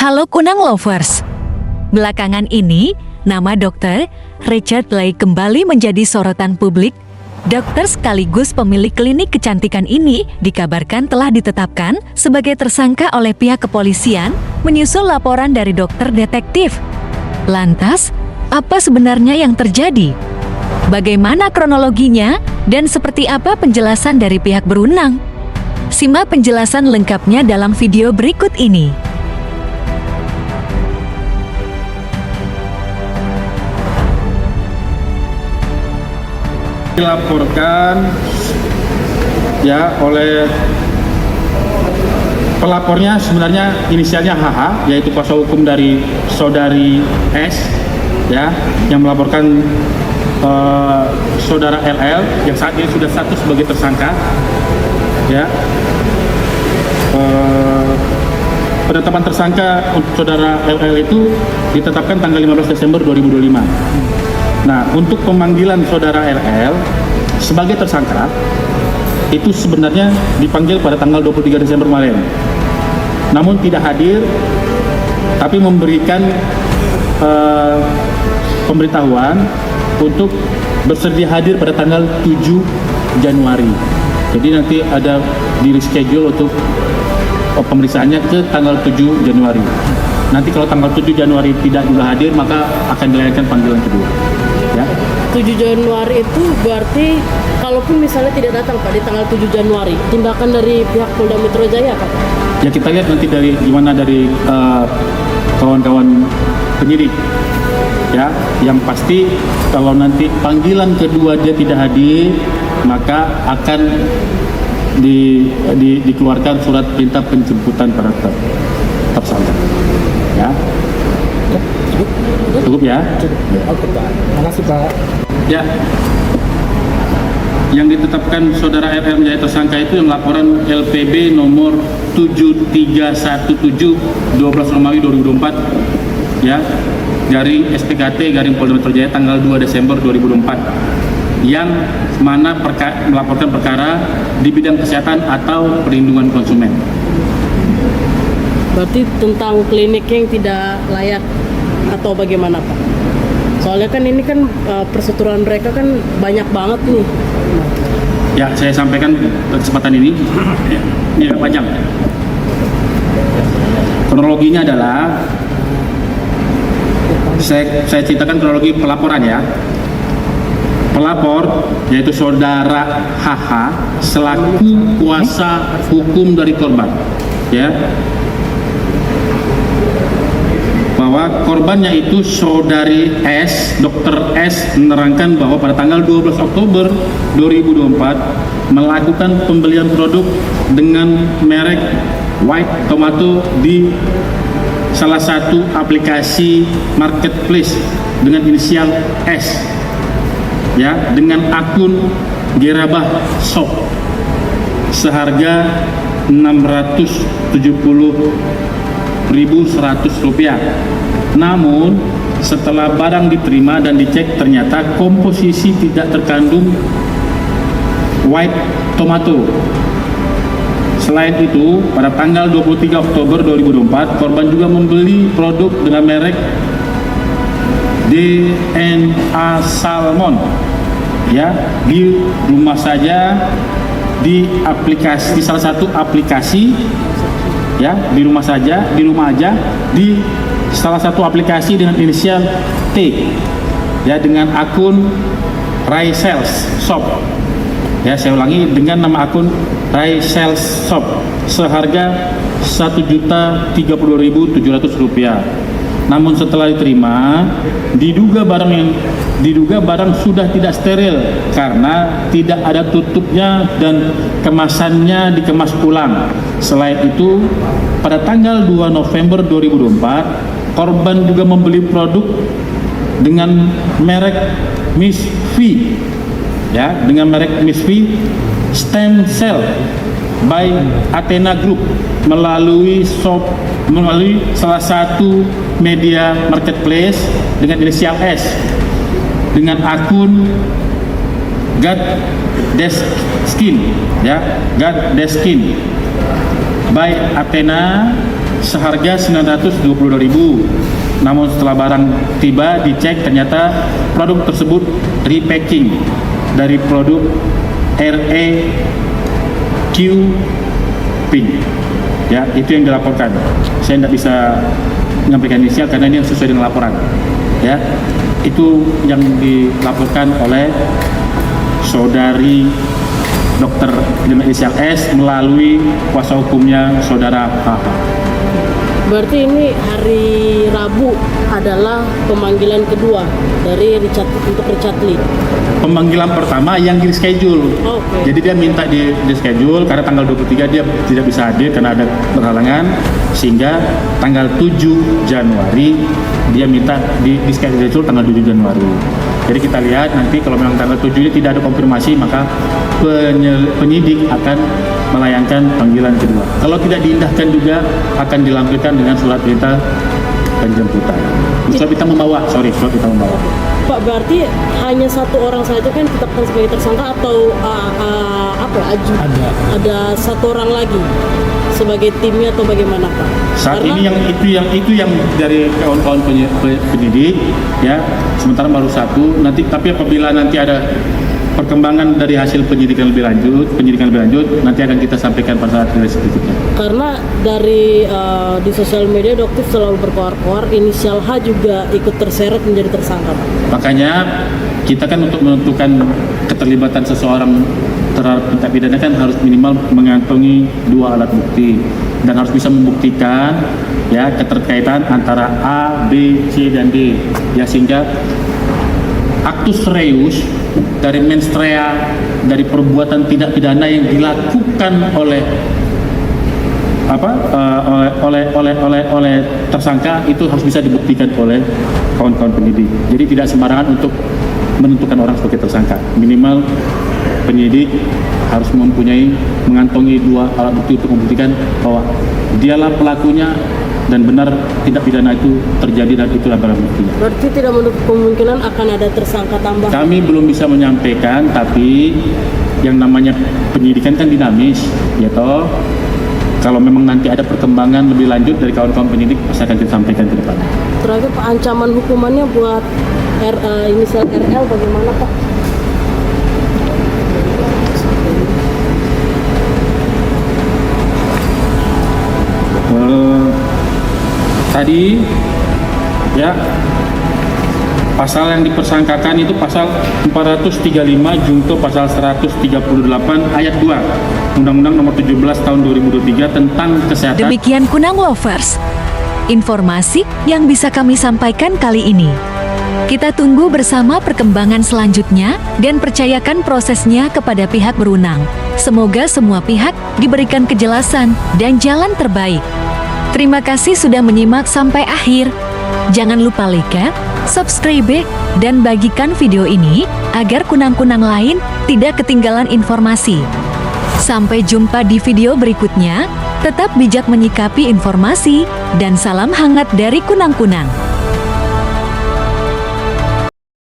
Halo Kunang Lovers. Belakangan ini, nama Dr. Richard Lai kembali menjadi sorotan publik. Dokter sekaligus pemilik klinik kecantikan ini dikabarkan telah ditetapkan sebagai tersangka oleh pihak kepolisian menyusul laporan dari dokter detektif. Lantas, apa sebenarnya yang terjadi? Bagaimana kronologinya dan seperti apa penjelasan dari pihak berwenang? Simak penjelasan lengkapnya dalam video berikut ini. Dilaporkan ya oleh pelapornya, sebenarnya inisialnya HH, yaitu kuasa hukum dari saudari S ya, yang melaporkan saudara LL yang saat ini sudah status sebagai tersangka ya. Penetapan tersangka untuk saudara LL itu ditetapkan tanggal 15 Desember 2025. Nah, untuk pemanggilan saudara LL sebagai tersangka itu sebenarnya dipanggil pada tanggal 23 Desember kemarin. Namun tidak hadir, tapi memberikan pemberitahuan untuk bersedia hadir pada tanggal 7 Januari. Jadi nanti ada di reschedule untuk pemeriksaannya ke tanggal 7 Januari. Nanti kalau tanggal 7 Januari tidak juga hadir, maka akan dilayangkan panggilan kedua. Ya. 7 Januari itu berarti kalaupun misalnya tidak datang Pak di tanggal 7 Januari, tindakan dari pihak Polda Metro Jaya Pak? Ya, kita lihat nanti dari gimana dari kawan-kawan penyidik. Ya, yang pasti kalau nanti panggilan kedua dia tidak hadir, maka akan dikeluarkan surat perintah penjemputan pada tersangka. Ya. Cukup ya? Oke Pak, makasih Pak. Ya. Yang ditetapkan saudara RR menjadi tersangka itu yang laporan LPB nomor 7317 12 Romawi 2024 ya, garing SPKT garing Polda Metro Jaya tanggal 2 Desember 2024, yang mana melaporkan perkara di bidang kesehatan atau perlindungan konsumen. Berarti tentang klinik yang tidak layak atau bagaimana Pak? Soalnya kan ini kan perseturuan mereka kan banyak banget nih. Ya, saya sampaikan kesempatan ini. Ini agak panjang. Kronologinya adalah saya ceritakan kronologi pelaporan ya. Pelapor yaitu saudara HH selaku kuasa hukum dari korban ya, bahwa korbannya itu saudari S, Dr. S menerangkan bahwa pada tanggal 12 Oktober 2024 melakukan pembelian produk dengan merek White Tomato di salah satu aplikasi marketplace dengan inisial S ya, dengan akun Gerabah Shop seharga Rp670.100. Namun setelah barang diterima dan dicek, ternyata komposisi tidak terkandung white tomato. Selain itu, pada tanggal 23 Oktober 2024 korban juga membeli produk dengan merek DNA Salmon ya, di rumah saja, di aplikasi, di salah satu aplikasi ya, di rumah saja, di rumah aja, di salah satu aplikasi dengan inisial T ya, dengan akun Rai Sales Shop ya, saya ulangi, dengan nama akun Rai Sales Shop seharga Rp1.030.700. Namun setelah diterima, diduga barang sudah tidak steril karena tidak ada tutupnya dan kemasannya dikemas ulang. Selain itu, pada tanggal 2 November 2024, korban juga membeli produk dengan merek Miss V ya, dengan merek Miss V Stem Cell by Athena Group melalui salah satu media marketplace dengan inisial S dengan akun God Deskin ya, God Deskin by Athena seharga 922.000. Namun setelah barang tiba dicek ternyata produk tersebut repacking dari produk REQ Pink. Ya, itu yang dilaporkan. Saya tidak bisa menyampaikan inisial karena ini sesuai dengan laporan. Ya, itu yang dilaporkan oleh saudari Dr. dengan inisial S melalui kuasa hukumnya saudara HH. Berarti ini hari Rabu adalah pemanggilan kedua dari untuk Richard Lee. Pemanggilan pertama yang di schedule. Oke. Jadi dia minta di schedule karena tanggal 23 dia tidak bisa hadir karena ada perhalangan, sehingga tanggal 7 Januari dia minta di schedule tanggal 7 Januari. Jadi kita lihat nanti kalau memang tanggal 7 ini tidak ada konfirmasi, maka penyidik akan melayangkan panggilan kedua. Kalau tidak diindahkan juga akan dilampirkan dengan surat perintah penjemputan. Surat perintah membawa. Pak, berarti hanya satu orang saja kan ditetapkan sebagai tersangka atau ada satu orang lagi sebagai timnya atau bagaimana, Pak? Saat ini itu yang dari kawan-kawan penyidik, ya. Sementara baru satu. Nanti tapi apabila nanti ada perkembangan dari hasil penyidikan lebih lanjut, nanti akan kita sampaikan pada saat rilis berikutnya. Karena dari di sosial media dokter selalu berkoar-koar inisial H juga ikut terseret menjadi tersangka, Pak. Makanya kita kan untuk menentukan keterlibatan seseorang terhadap tindak pidana kan harus minimal mengantongi 2 alat bukti dan harus bisa membuktikan ya keterkaitan antara A, B, C dan D, ya, sehingga actus reus dari mens rea dari perbuatan tindak pidana yang dilakukan oleh oleh tersangka itu harus bisa dibuktikan oleh kawan-kawan penyidik. Jadi tidak sembarangan untuk menentukan orang sebagai tersangka. Minimal penyidik harus mengantongi 2 alat bukti untuk membuktikan bahwa dialah pelakunya dan benar tindak pidana itu terjadi dan itulah barang buktinya. Berarti tidak menutup kemungkinan akan ada tersangka tambahan. Kami belum bisa menyampaikan, tapi yang namanya penyidikan kan dinamis, ya toh. Kalau memang nanti ada perkembangan lebih lanjut dari kawan-kawan penyidik, pasti akan kita sampaikan ke depan. Terakhir, Pak, ancaman hukumannya buat inisial RL bagaimana, Pak? Tadi ya pasal yang dipersangkakan itu pasal 435 junto pasal 138 ayat 2 Undang-Undang Nomor 17 Tahun 2023 tentang kesehatan. Demikian Kunang Lovers, informasi yang bisa kami sampaikan kali ini. Kita tunggu bersama perkembangan selanjutnya dan percayakan prosesnya kepada pihak berwenang. Semoga semua pihak diberikan kejelasan dan jalan terbaik. Terima kasih sudah menyimak sampai akhir. Jangan lupa like, subscribe, dan bagikan video ini agar kunang-kunang lain tidak ketinggalan informasi. Sampai jumpa di video berikutnya. Tetap bijak menyikapi informasi dan salam hangat dari kunang-kunang.